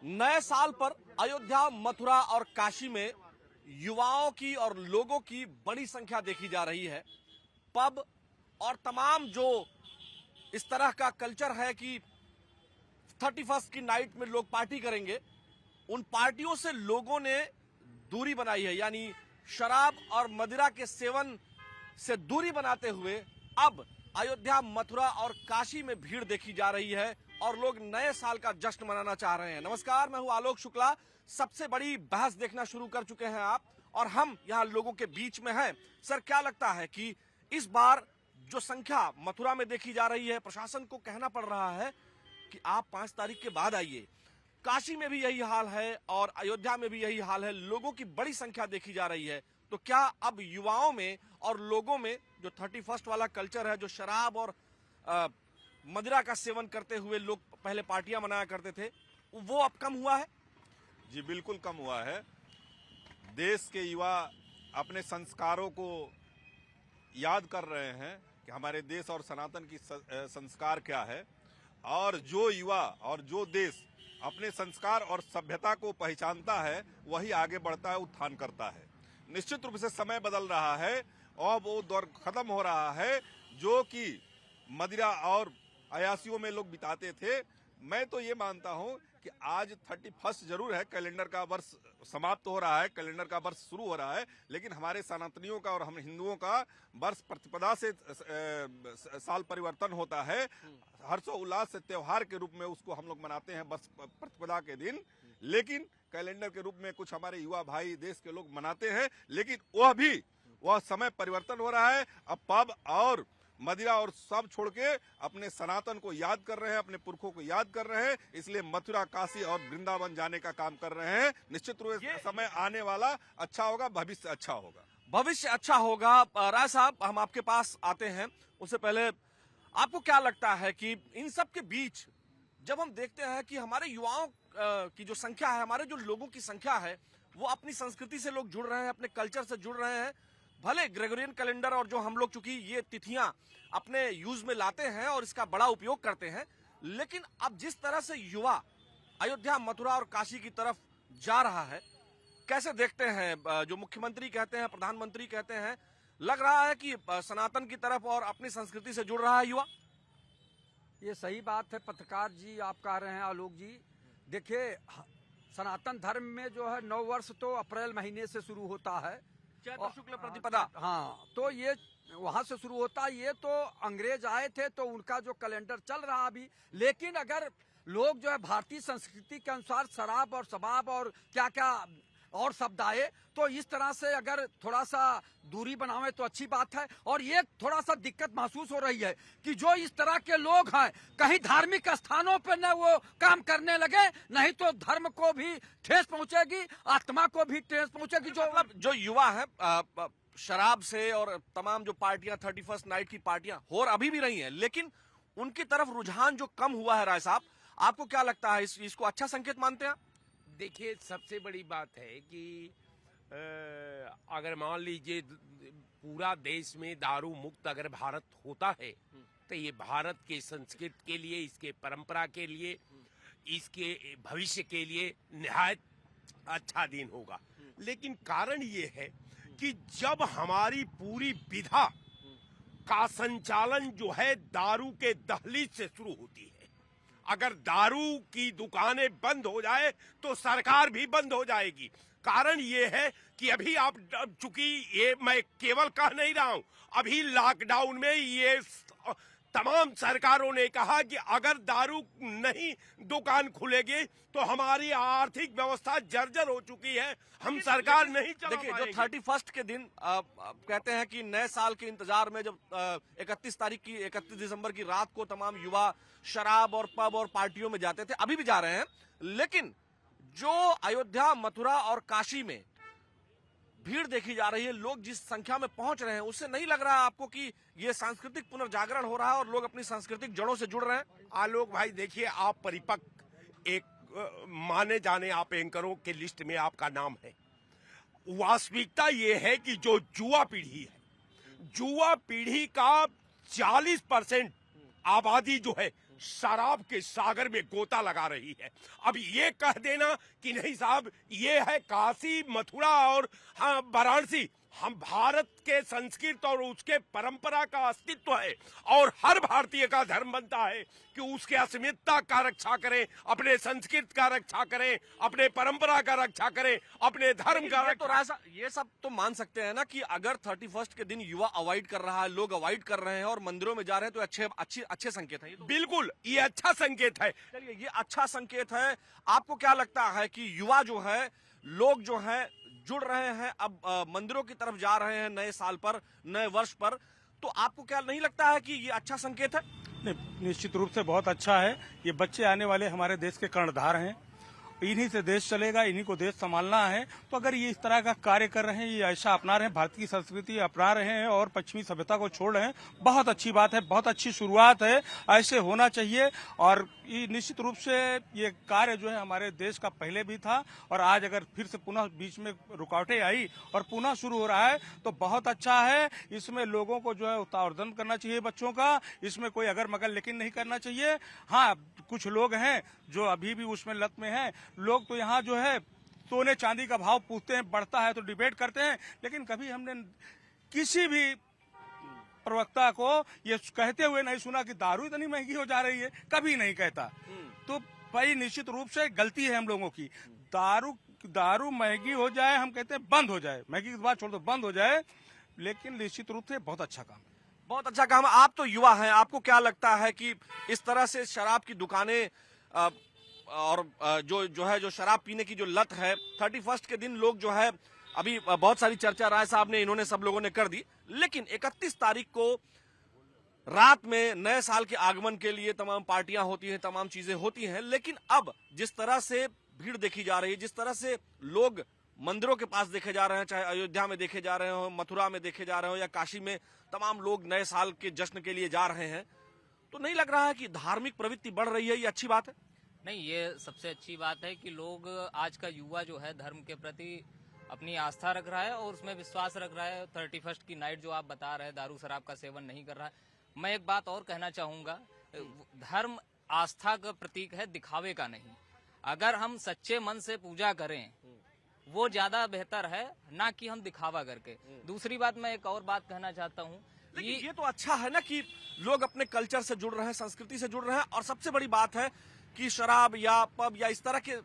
नए साल पर अयोध्या, मथुरा और काशी में युवाओं की और लोगों की बड़ी संख्या देखी जा रही है। पब और तमाम जो इस तरह का कल्चर है कि 31st की नाइट में लोग पार्टी करेंगे, उन पार्टियों से लोगों ने दूरी बनाई है। यानी शराब और मदिरा के सेवन से दूरी बनाते हुए अब अयोध्या, मथुरा और काशी में भीड़ देखी जा रही है और लोग नए साल का जश्न मनाना चाह रहे हैं। नमस्कार, मैं हूं आलोक शुक्ला। सबसे बड़ी बहस देखना शुरू कर चुके हैं आप और हम यहां लोगों के बीच में हैं। सर, क्या लगता है कि इस बार जो संख्या मथुरा में देखी जा रही है, प्रशासन को कहना पड़ रहा है कि आप 5 तारीख के बाद आइए। काशी में भी यही हाल है और अयोध्या में भी यही हाल है, लोगों की बड़ी संख्या देखी जा रही है। तो क्या अब युवाओं में और लोगों में जो 31st वाला कल्चर है, जो शराब और मदिरा का सेवन करते हुए लोग पहले पार्टियां मनाया करते थे, वो अब कम हुआ है? जी बिल्कुल कम हुआ है। देश के युवा अपने संस्कारों को याद कर रहे हैं कि हमारे देश और सनातन की संस्कार क्या है, और जो युवा और जो देश अपने संस्कार और सभ्यता को पहचानता है वही आगे बढ़ता है, उत्थान करता है। निश्चित रूप से समय बदल रहा है और वो दौर खत्म हो रहा है जो कि मदिरा और अयासियों में लोग बिताते थे। मैं तो ये मानता हूं कि आज 31st जरूर है, कैलेंडर का वर्ष समाप्त हो रहा है, कैलेंडर का वर्ष शुरू हो रहा है, लेकिन हमारे सनातनियों का और हम हिंदुओं का वर्ष प्रतिपदा से साल परिवर्तन होता है। हर्षोल्लास से त्योहार के रूप में उसको हम लोग मनाते हैं वर्ष प्रतिपदा के दिन, लेकिन कैलेंडर के रूप में कुछ हमारे युवा भाई देश के लोग मनाते हैं। लेकिन वह समय परिवर्तन हो रहा है। अब पब और मदिरा और सब छोड़ के अपने सनातन को याद कर रहे हैं, अपने पुरखों को याद कर रहे हैं, इसलिए मथुरा, काशी और वृंदावन जाने का काम कर रहे हैं। निश्चित रूप से समय आने वाला अच्छा होगा, भविष्य अच्छा होगा। भविष्य अच्छा होगा। राय साहब, हम आपके पास आते हैं, उससे पहले आपको क्या लगता है कि इन सब के बीच जब हम देखते हैं कि हमारे युवाओं की जो संख्या है, हमारे जो लोगों की संख्या है, वो अपनी संस्कृति से लोग जुड़ रहे हैं, अपने कल्चर से जुड़ रहे हैं। भले ग्रेगोरियन कैलेंडर और जो हम लोग चूंकि ये तिथियां अपने यूज में लाते हैं और इसका बड़ा उपयोग करते हैं, लेकिन अब जिस तरह से युवा अयोध्या, मथुरा और काशी की तरफ जा रहा है, कैसे देखते हैं? जो मुख्यमंत्री कहते हैं, प्रधानमंत्री कहते हैं, लग रहा है कि सनातन की तरफ और अपनी संस्कृति से जुड़ रहा है युवा। ये सही बात है पत्रकार जी, आप कह रहे हैं आलोक जी। देखिए, सनातन धर्म में जो है नव वर्ष तो अप्रैल महीने से शुरू होता है, चैत्र शुक्ल प्रतिपदा। हाँ, तो ये वहां से शुरू होता है। ये तो अंग्रेज आए थे तो उनका जो कैलेंडर चल रहा अभी। लेकिन अगर लोग जो है भारतीय संस्कृति के अनुसार शराब और शबाब और क्या क्या और शब्द आए, तो इस तरह से अगर थोड़ा सा दूरी बनावे तो अच्छी बात है। और ये थोड़ा सा दिक्कत महसूस हो रही है कि जो इस तरह के लोग हैं कहीं धार्मिक स्थानों पर न वो काम करने लगे, नहीं तो धर्म को भी ठेस पहुंचेगी, आत्मा को भी ठेस पहुंचेगी। जो युवा है शराब से और तमाम जो पार्टियां 31st नाइट की पार्टियां हो अभी भी रही हैं, लेकिन उनकी तरफ रुझान जो कम हुआ है, राय साहब, आपको क्या लगता है? इसको अच्छा संकेत मानते हैं? देखिए, सबसे बड़ी बात है कि अगर मान लीजिए पूरा देश में दारू मुक्त अगर भारत होता है तो ये भारत के संस्कृति के लिए, इसके परंपरा के लिए, इसके भविष्य के लिए निहायत अच्छा दिन होगा। लेकिन कारण ये है कि जब हमारी पूरी विधा का संचालन जो है दारू के दहलीज से शुरू होती है, अगर दारू की दुकानें बंद हो जाए तो सरकार भी बंद हो जाएगी। कारण ये है कि अभी आप, चूंकि ये मैं केवल कह नहीं रहा हूं, अभी लॉकडाउन में ये तमाम सरकारों ने कहा कि अगर दारू नहीं दुकान खुलेगी तो हमारी आर्थिक व्यवस्था जर्जर हो चुकी है, हम सरकार नहीं चला पाएंगे। देखिए, जो 31st के दिन कहते हैं कि नए साल के इंतजार में जब 31 दिसंबर की रात को तमाम युवा शराब और पब और पार्टियों में जाते थे, अभी भी जा रहे हैं, लेकिन जो अयोध्या, मथुरा और काशी में भीड़ देखी जा रही है, लोग जिस संख्या में पहुंच रहे हैं, उससे नहीं लग रहा है आपको कि ये सांस्कृतिक पुनर्जागरण हो रहा है और लोग अपनी सांस्कृतिक जड़ों से जुड़ रहे हैं? आलोक भाई, देखिए, आप परिपक्व एक माने जाने आप एंकरों के लिस्ट में आपका नाम है। वास्तविकता ये है कि जो युवा पीढ़ी है, युवा पीढ़ी का 40% आबादी जो है शराब के सागर में गोता लगा रही है। अब ये कह देना कि नहीं साहब ये है काशी, मथुरा और हाँ वाराणसी, हम भारत के संस्कृत और उसके परंपरा का अस्तित्व है और हर भारतीय का धर्म बनता है कि उसके अस्मिता का रक्षा करें, अपने संस्कृत का रक्षा करें, अपने परंपरा का रक्षा करें, अपने धर्म का ये तो राजा ये सब तो मान सकते हैं ना कि अगर 31 के दिन युवा अवॉइड कर रहा है, लोग अवॉइड कर रहे हैं और मंदिरों में जा रहे हैं तो अच्छे संकेत है ये तो। बिल्कुल ये अच्छा संकेत है। चलिए ये अच्छा संकेत है। आपको क्या लगता है कि युवा जो है, लोग जो है जुड़ रहे हैं, अब मंदिरों की तरफ जा रहे हैं नए साल पर, नए वर्ष पर, तो आपको क्या नहीं लगता है कि ये अच्छा संकेत है? नहीं, निश्चित रूप से बहुत अच्छा है। ये बच्चे आने वाले हमारे देश के कर्णधार हैं, इन्हीं से देश चलेगा, इन्हीं को देश संभालना है। तो अगर ये इस तरह का कार्य कर रहे हैं, ये ऐसा अपना रहे हैं, भारत की संस्कृति अपना रहे हैं और पश्चिमी सभ्यता को छोड़ रहे हैं, बहुत अच्छी बात है, बहुत अच्छी शुरुआत है, ऐसे होना चाहिए। और ये निश्चित रूप से ये कार्य जो है हमारे देश का पहले भी था और आज अगर फिर से पुनः बीच में रुकावटें आई और पुनः शुरू हो रहा है तो बहुत अच्छा है। इसमें लोगों को जो है उत्साहवर्धन करना चाहिए बच्चों का, इसमें कोई अगर मगर लेकिन नहीं करना चाहिए। हाँ, कुछ लोग हैं जो अभी भी उसमें लत में हैं। लोग तो यहाँ जो है सोने चांदी का भाव पूछते हैं, बढ़ता है तो डिबेट करते हैं, लेकिन कभी हमने किसी भी प्रवक्ता को ये कहते हुए नहीं सुना कि दारू इतनी महंगी हो जा रही है, कभी नहीं कहता। तो भाई निश्चित रूप से गलती है हम लोगों की। दारू महंगी हो जाए, हम कहते हैं बंद हो जाए, महंगी की बात छोड़ दो, बंद हो जाए, लेकिन निश्चित रूप से बहुत अच्छा काम है। बहुत अच्छा काम है। आप तो युवा हैं, आपको क्या लगता है कि इस तरह से शराब की दुकानें और जो शराब पीने की जो लत है, 31 के दिन लोग जो है, अभी बहुत सारी चर्चा राय साहब ने, इन्होंने सब लोगों ने कर दी, लेकिन 31 तारीख को रात में नए साल के आगमन के लिए तमाम पार्टियां होती हैं, तमाम चीजें होती हैं, लेकिन अब जिस तरह से भीड़ देखी जा रही है, जिस तरह से लोग मंदिरों के पास देखे जा रहे हैं, चाहे अयोध्या में देखे जा रहे हो, मथुरा में देखे जा रहे हो या काशी में, तमाम लोग नए साल के जश्न के लिए जा रहे हैं, तो नहीं लग रहा है कि धार्मिक प्रवृत्ति बढ़ रही है? ये अच्छी बात है? नहीं, ये सबसे अच्छी बात है कि लोग, आज का युवा जो है धर्म के प्रति अपनी आस्था रख रहा है और उसमें विश्वास रख रहा है। 31 की नाइट जो आप बता रहे हैं, दारू शराब का सेवन नहीं कर रहा है। मैं एक बात और कहना चाहूंगा, धर्म आस्था का प्रतीक है, दिखावे का नहीं। अगर हम सच्चे मन से पूजा करें वो ज्यादा बेहतर है, ना कि हम दिखावा करके। दूसरी बात, मैं एक और बात कहना चाहता हूँ, लेकिन ये तो अच्छा है ना कि लोग अपने कल्चर से जुड़ रहे हैं, संस्कृति से जुड़ रहे हैं, और सबसे बड़ी बात है कि शराब या पब या इस तरह के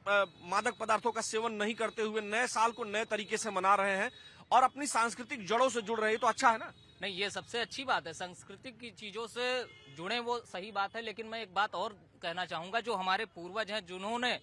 मादक पदार्थों का सेवन नहीं करते हुए नए साल को नए तरीके से मना रहे हैं और अपनी सांस्कृतिक जड़ों से जुड़ रहे हैं, तो अच्छा है ना? नहीं, ये सबसे अच्छी बात है, सांस्कृतिक की चीजों से जुड़े वो सही बात है। लेकिन मैं एक बात और कहना चाहूंगा, जो हमारे पूर्वज हैं, जिन्होंने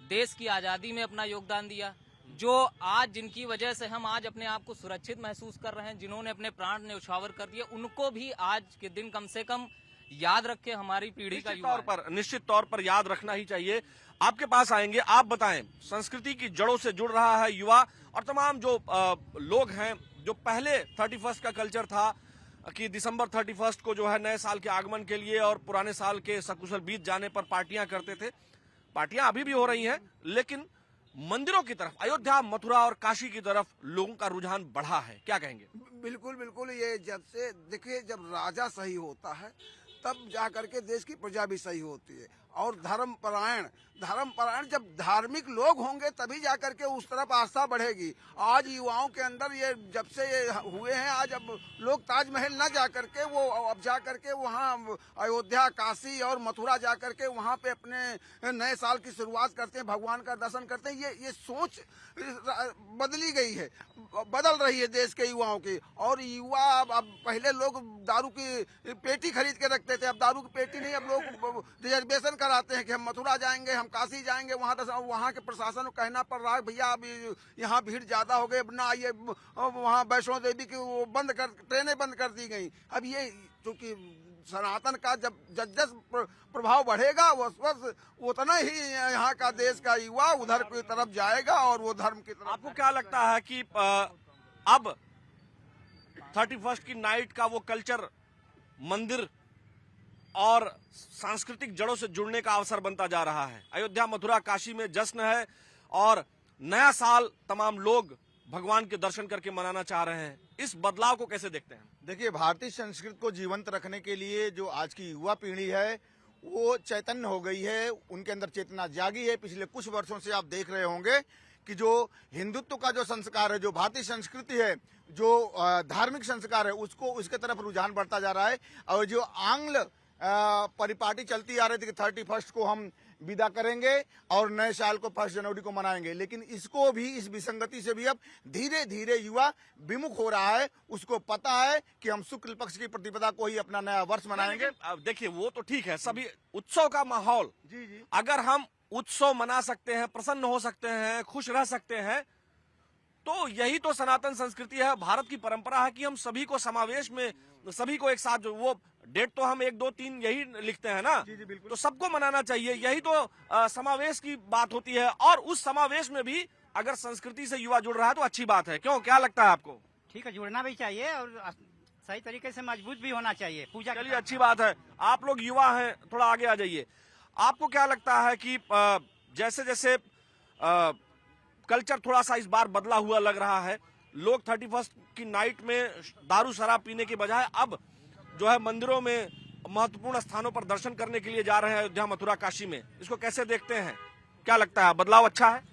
देश की आजादी में अपना योगदान दिया, जो आज जिनकी वजह से हम आज अपने आप को सुरक्षित महसूस कर रहे हैं, जिन्होंने अपने प्राण न्यौछावर कर दिए, उनको भी आज के दिन कम से कम याद रखे हमारी पीढ़ी का युवा। निश्चित तौर पर याद रखना ही चाहिए। आपके पास आएंगे, आप बताएं, संस्कृति की जड़ों से जुड़ रहा है युवा और तमाम जो लोग हैं, जो पहले 31 का कल्चर था कि दिसंबर 31 को जो है नए साल के आगमन के लिए और पुराने साल के सकुशल बीत जाने पर पार्टियां करते थे। पार्टियां अभी भी हो रही हैं, लेकिन मंदिरों की तरफ, अयोध्या, मथुरा और काशी की तरफ लोगों का रुझान बढ़ा है। क्या कहेंगे? बिल्कुल बिल्कुल। ये जब से देखिए, जब राजा सही होता है तब जाकर के देश की प्रजा भी सही होती है। और धर्मपरायण जब धार्मिक लोग होंगे तभी जाकर के उस तरफ आस्था बढ़ेगी। आज युवाओं के अंदर ये जब से ये हुए हैं, आज अब लोग ताजमहल न जाकर के वो अब जाकर के वहाँ अयोध्या, काशी और मथुरा जाकर के वहाँ पे अपने नए साल की शुरुआत करते हैं, भगवान का दर्शन करते हैं। ये सोच बदली गई है, बदल रही है देश के युवाओं की। और युवा अब पहले लोग दारू की पेटी खरीद के रखते थे, अब दारू की पेटी नहीं, अब लोग रिजर्वेशन कराते हैं कि हम मथुरा जाएंगे, हम काशी जाएंगे। वहाँ के प्रशासन को कहना पड़ रहा है, भैया अब यहाँ भीड़ ज्यादा हो गई, ना आइए। वहाँ वैष्णो देवी की वो ट्रेनें बंद कर दी गई। अब ये चूंकि सनातन का जब प्रभाव बढ़ेगा, उतना ही यहाँ का देश का युवा उधर की तरफ जाएगा और वो धर्म की तरफ। आपको क्या लगता है कि अब 31 की नाइट का वो कल्चर मंदिर और सांस्कृतिक जड़ों से जुड़ने का अवसर बनता जा रहा है? अयोध्या, मथुरा, काशी में जश्न है और नया साल तमाम लोग भगवान के दर्शन करके मनाना चाह रहे हैं। इस बदलाव को कैसे देखते हैं? देखिए, भारतीय संस्कृति को जीवंत रखने के लिए जो आज की युवा पीढ़ी है वो चैतन्य हो गई है, उनके अंदर चेतना जागी है। पिछले कुछ वर्षों से आप देख रहे होंगे कि जो हिंदुत्व का जो संस्कार है, जो भारतीय संस्कृति है, जो धार्मिक संस्कार है, उसको उसके तरफ रुझान बढ़ता जा रहा है। और जो आंग्ल परिपाटी चलती आ रही थी कि 31 को हम विदा करेंगे और नए साल को 1 जनवरी को मनाएंगे, लेकिन इसको भी, इस विसंगति से भी अब धीरे धीरे युवा विमुख हो रहा है। उसको पता है कि हम शुक्ल पक्ष की प्रतिपदा को ही अपना नया वर्ष मनाएंगे। अब देखिए, वो तो ठीक है, सभी उत्सव का माहौल, जी अगर हम उत्सव मना सकते हैं, प्रसन्न हो सकते हैं, खुश रह सकते हैं, तो यही तो सनातन संस्कृति है, भारत की परंपरा है कि हम सभी को समावेश में, सभी को एक साथ, जो वो डेट तो हम 1, 2, 3 यही लिखते हैं ना, तो सबको मनाना चाहिए, यही तो समावेश की बात होती है। और उस समावेश में भी अगर संस्कृति से युवा जुड़ रहा है तो अच्छी बात है। क्यों, क्या लगता है आपको? ठीक है, जुड़ना भी चाहिए और सही तरीके से मजबूत भी होना चाहिए पूजा। चलिए, अच्छी बात है। आप लोग युवा हैं, थोड़ा आगे आ जाइए। आपको क्या लगता है कि जैसे जैसे कल्चर थोड़ा सा इस बार बदला हुआ लग रहा है, लोग 31 की नाइट में दारू शराब पीने के बजाय अब जो है मंदिरों में महत्वपूर्ण स्थानों पर दर्शन करने के लिए जा रहे हैं, अयोध्या, मथुरा, काशी में। इसको कैसे देखते हैं, क्या लगता है, बदलाव अच्छा है?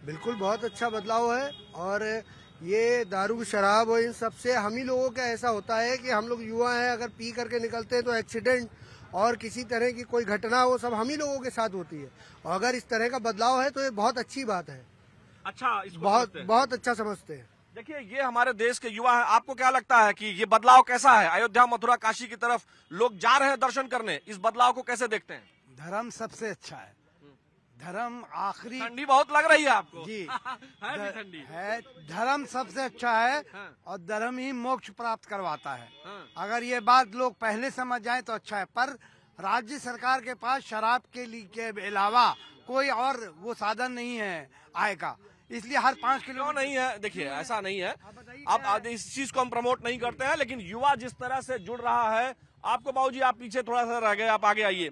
बिल्कुल, बहुत अच्छा बदलाव है। और ये दारू शराब और इन सब से हम ही लोगों का ऐसा होता है कि हम लोग युवा हैं, अगर पी करके निकलते हैं तो एक्सीडेंट और किसी तरह की कोई घटना वो सब हम ही लोगों के साथ होती है। और अगर इस तरह का बदलाव है तो ये बहुत अच्छी बात है। अच्छा, इसको बहुत अच्छा समझते हैं। देखिए, ये हमारे देश के युवा हैं। आपको क्या लगता है कि ये बदलाव कैसा है? अयोध्या, मथुरा, काशी की तरफ लोग जा रहे हैं दर्शन करने, इस बदलाव को कैसे देखते हैं? धर्म सबसे अच्छा है। धर्म आखिरी, ठंडी बहुत लग रही है आपको जी है भी ठंडी है। धर्म सबसे अच्छा है और धर्म ही मोक्ष प्राप्त करवाता है। अगर ये बात लोग पहले समझ जाए तो अच्छा है। पर राज्य सरकार के पास शराब के अलावा कोई और वो साधन नहीं है आय का, इसलिए हर 5 किलो नहीं है। देखिए, ऐसा नहीं है। अब इस चीज को हम प्रमोट नहीं करते हैं, लेकिन युवा जिस तरह से जुड़ रहा है, आपको बाबूजी, आप पीछे थोड़ा सा रह गए, आप आगे आइए।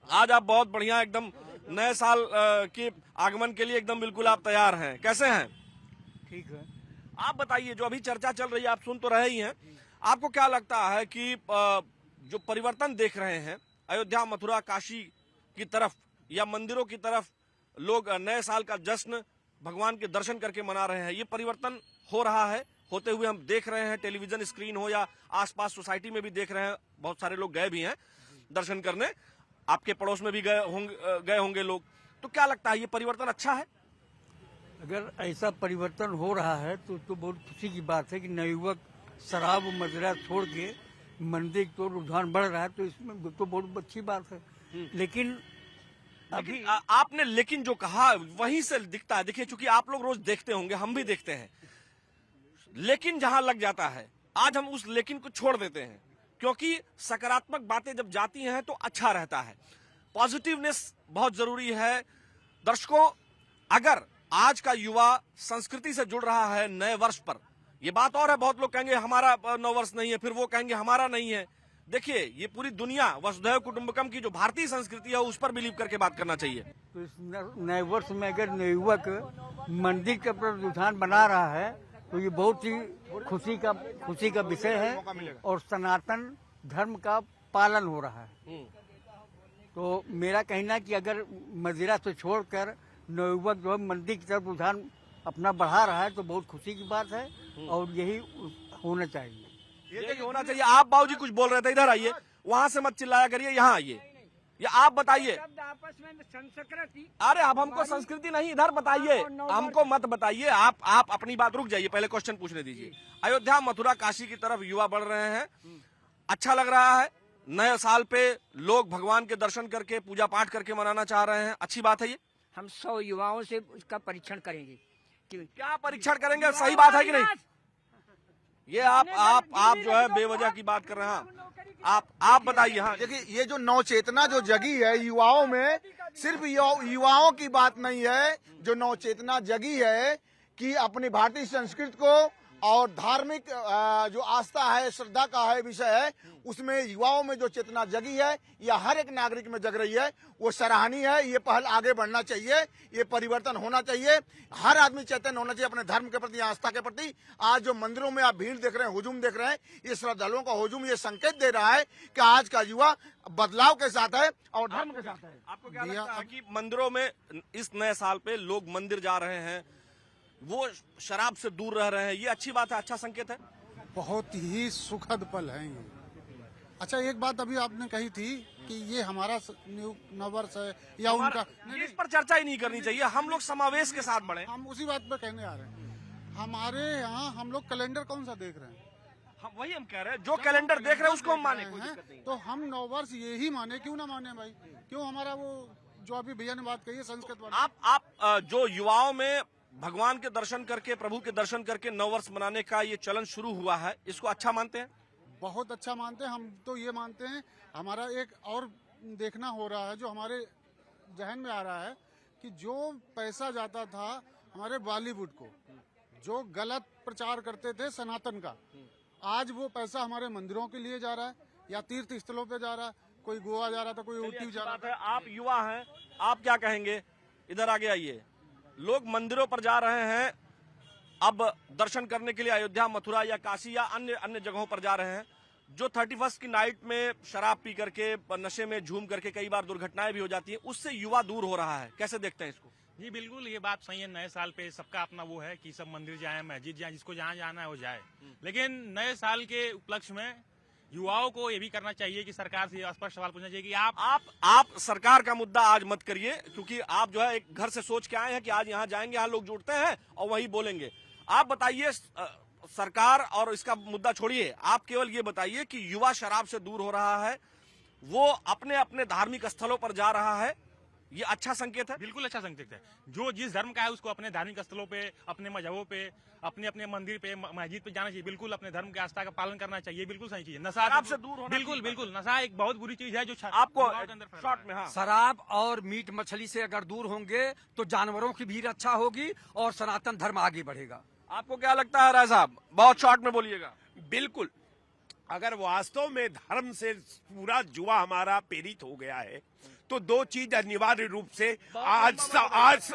आज आप बहुत बढ़िया एकदम नए साल के आगमन के लिए एकदम बिल्कुल आप तैयार हैं। कैसे हैं? ठीक है। आप बताइए, जो अभी चर्चा चल रही है, आप सुन तो रहे ही हैं, आपको क्या लगता है कि जो परिवर्तन देख रहे हैं अयोध्या, मथुरा, काशी की तरफ या मंदिरों की तरफ, लोग नए साल का जश्न भगवान के दर्शन करके मना रहे हैं, ये परिवर्तन हो रहा है, होते हुए हम देख रहे हैं, टेलीविजन स्क्रीन हो या आसपास सोसाइटी में भी देख रहे हैं, बहुत सारे लोग गए भी हैं दर्शन करने, आपके पड़ोस में भी गए होंगे लोग। तो क्या लगता है, ये परिवर्तन अच्छा है? अगर ऐसा परिवर्तन हो रहा है तो बहुत खुशी की बात है कि नवयुवक शराब और मदिरा छोड़ के मंदिर की ओर रुझान बढ़ रहा है, तो इसमें तो बहुत अच्छी बात है। लेकिन अभी आपने लेकिन जो कहा वहीं से दिखता है। देखिए, चूंकि आप लोग रोज देखते होंगे, हम भी देखते हैं, लेकिन जहां लग जाता है, आज हम उस लेकिन को छोड़ देते हैं, क्योंकि सकारात्मक बातें जब जाती हैं तो अच्छा रहता है। पॉजिटिवनेस बहुत जरूरी है। दर्शकों, अगर आज का युवा संस्कृति से जुड़ रहा है नए वर्ष पर, ये बात और है, बहुत लोग कहेंगे हमारा नव वर्ष नहीं है, फिर वो कहेंगे हमारा नहीं है। देखिए, ये पूरी दुनिया वसुधैव कुटुंबकम की जो भारतीय संस्कृति है उस पर बिलीव करके बात करना चाहिए। तो इस नए वर्ष में अगर नवयुवक मंदिर के प्रति रुझान बना रहा है तो ये बहुत ही खुशी का विषय है और सनातन धर्म का पालन हो रहा है। तो मेरा कहना है कि अगर मदिरा से छोड़कर नवयुवक जो है मंदिर की तरफ रुझान अपना बढ़ा रहा है तो बहुत खुशी की बात है और यही होना चाहिए। ये होना चाहिए। आप बाबूजी कुछ बोल रहे थे, इधर आइए, वहां से मत चिल्लाया करिए, यहाँ आइए, या आप बताइए। आपस में संस्कृति, अरे अब हमको संस्कृति नहीं, इधर बताइए, हमको मत बताइए। आप अपनी बात रुक जाइए, पहले क्वेश्चन पूछने दीजिए। अयोध्या, मथुरा, काशी की तरफ युवा बढ़ रहे हैं, अच्छा लग रहा है। नए साल पे लोग भगवान के दर्शन करके, पूजा पाठ करके मनाना चाह रहे हैं, अच्छी बात है ये। हम 100 युवाओं से उसका परीक्षण करेंगे। क्या परीक्षण करेंगे, सही बात है कि नहीं? ये आप जो है बेवजह की बात कर रहे हैं। आप बताइए। हाँ, देखिए, ये जो नवचेतना जो जगी है युवाओं में, सिर्फ युवाओं की बात नहीं है, जो नवचेतना जगी है कि अपनी भारतीय संस्कृति को और धार्मिक जो आस्था है, श्रद्धा का है विषय है, उसमें युवाओं में जो चेतना जगी है या हर एक नागरिक में जग रही है, वो सराहनीय है। ये पहल आगे बढ़ना चाहिए, ये परिवर्तन होना चाहिए। हर आदमी चैतन्य होना चाहिए अपने धर्म के प्रति, आस्था के प्रति। आज जो मंदिरों में आप भीड़ देख रहे हैं, हुजूम देख रहे हैं, ये श्रद्धालुओं का हुजूम ये संकेत दे रहा है कि आज का युवा बदलाव के साथ है और धर्म के साथ है। आपको क्या लगता है कि मंदिरों में इस नए साल पे लोग मंदिर जा रहे हैं, वो शराब से दूर रह रहे हैं, ये अच्छी बात है, अच्छा संकेत है? बहुत ही सुखद पल है ये। अच्छा, एक बात अभी आपने कही थी कि ये हमारा नववर्ष है या उनका, इस पर चर्चा ही नहीं करनी चाहिए, हम लोग समावेश के साथ बढ़े। हम उसी बात पर कहने आ रहे हैं। हमारे यहाँ हम लोग कैलेंडर कौन सा देख रहे हैं? वही हम कह रहे हैं, जो कैलेंडर देख रहे हैं उसको हम माने, कोई दिक्कत नहीं। तो हम नववर्ष यही माने, क्यों ना माने भाई? क्यों हमारा वो जो अभी भैया ने बात कही है संस्कृत वाली, आप जो युवाओं में भगवान के दर्शन करके, प्रभु के दर्शन करके नववर्ष मनाने का ये चलन शुरू हुआ है, इसको अच्छा मानते हैं? बहुत अच्छा मानते हैं। हम तो ये मानते हैं, हमारा एक और देखना हो रहा है जो हमारे जहन में आ रहा है कि जो पैसा जाता था हमारे बॉलीवुड को, जो गलत प्रचार करते थे सनातन का, आज वो पैसा हमारे मंदिरों के लिए जा रहा है या तीर्थ स्थलों पे जा रहा है। कोई गोवा जा रहा था, कोई ऊटी जा रहा था। आप युवा हैं, आप क्या कहेंगे? इधर आगे आइए। लोग मंदिरों पर जा रहे हैं, अब दर्शन करने के लिए अयोध्या, मथुरा या काशी या अन्य जगहों पर जा रहे हैं। जो 31 की नाइट में शराब पी करके, नशे में झूम करके कई बार दुर्घटनाएं भी हो जाती हैं, उससे युवा दूर हो रहा है। कैसे देखते हैं इसको? जी बिल्कुल, ये बात सही है। नए साल पे सबका अपना वो है कि सब मंदिर जाए, मस्जिद जाए, जिसको जहाँ जाना है वो जाए। लेकिन नए साल के उपलक्ष्य में युवाओं को ये भी करना चाहिए कि सरकार से स्पष्ट सवाल पूछना चाहिए कि आप सरकार का मुद्दा आज मत करिए, क्योंकि आप जो है एक घर से सोच के आए हैं कि आज यहाँ जाएंगे, यहाँ लोग जुड़ते हैं और वही बोलेंगे। आप बताइए, सरकार और इसका मुद्दा छोड़िए, आप केवल ये बताइए कि युवा शराब से दूर हो रहा है, वो अपने अपने धार्मिक स्थलों पर जा रहा है, ये अच्छा संकेत है? बिल्कुल अच्छा संकेत है। जो जिस धर्म का है उसको अपने धार्मिक स्थलों पे, अपने मजहबों पे, अपने अपने मंदिर पे, मस्जिद पे जाना चाहिए। बिल्कुल अपने धर्म की आस्था का पालन करना चाहिए, बिल्कुल सही चीज है। नशा से दूर होना, बिल्कुल नशा एक बहुत बुरी चीज है जो आपको शॉर्ट में। हाँ, शराब और मीट मछली से अगर दूर होंगे तो जानवरों की भी रक्षा होगी और सनातन धर्म आगे बढ़ेगा। आपको क्या लगता है राय साहब? बहुत शॉर्ट में बोलिएगा। बिल्कुल, अगर वास्तव में धर्म से पूरा जुआ हमारा प्रेरित हो गया है तो दो चीज अनिवार्य रूप से आज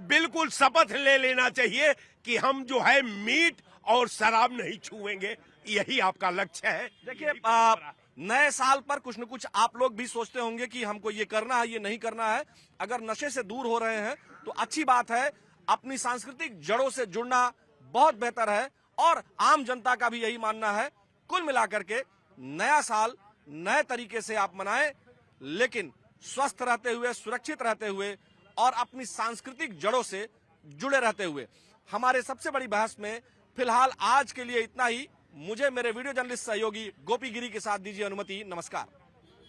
बिल्कुल शपथ ले लेना चाहिए कि हम जो है मीट और शराब नहीं छुएंगे। यही आपका लक्ष्य है। देखिए, नए साल पर कुछ न कुछ आप लोग भी सोचते होंगे कि हमको ये करना है, ये नहीं करना है। अगर नशे से दूर हो रहे हैं तो अच्छी बात है, अपनी सांस्कृतिक जड़ों से जुड़ना बहुत बेहतर है और आम जनता का भी यही मानना है। कुल मिलाकर के नया साल नए तरीके से आप मनाएं, लेकिन स्वस्थ रहते हुए, सुरक्षित रहते हुए और अपनी सांस्कृतिक जड़ों से जुड़े रहते हुए। हमारे सबसे बड़ी बहस में फिलहाल आज के लिए इतना ही। मुझे मेरे वीडियो जर्नलिस्ट सहयोगी गोपी गिरी के साथ दीजिए अनुमति। नमस्कार।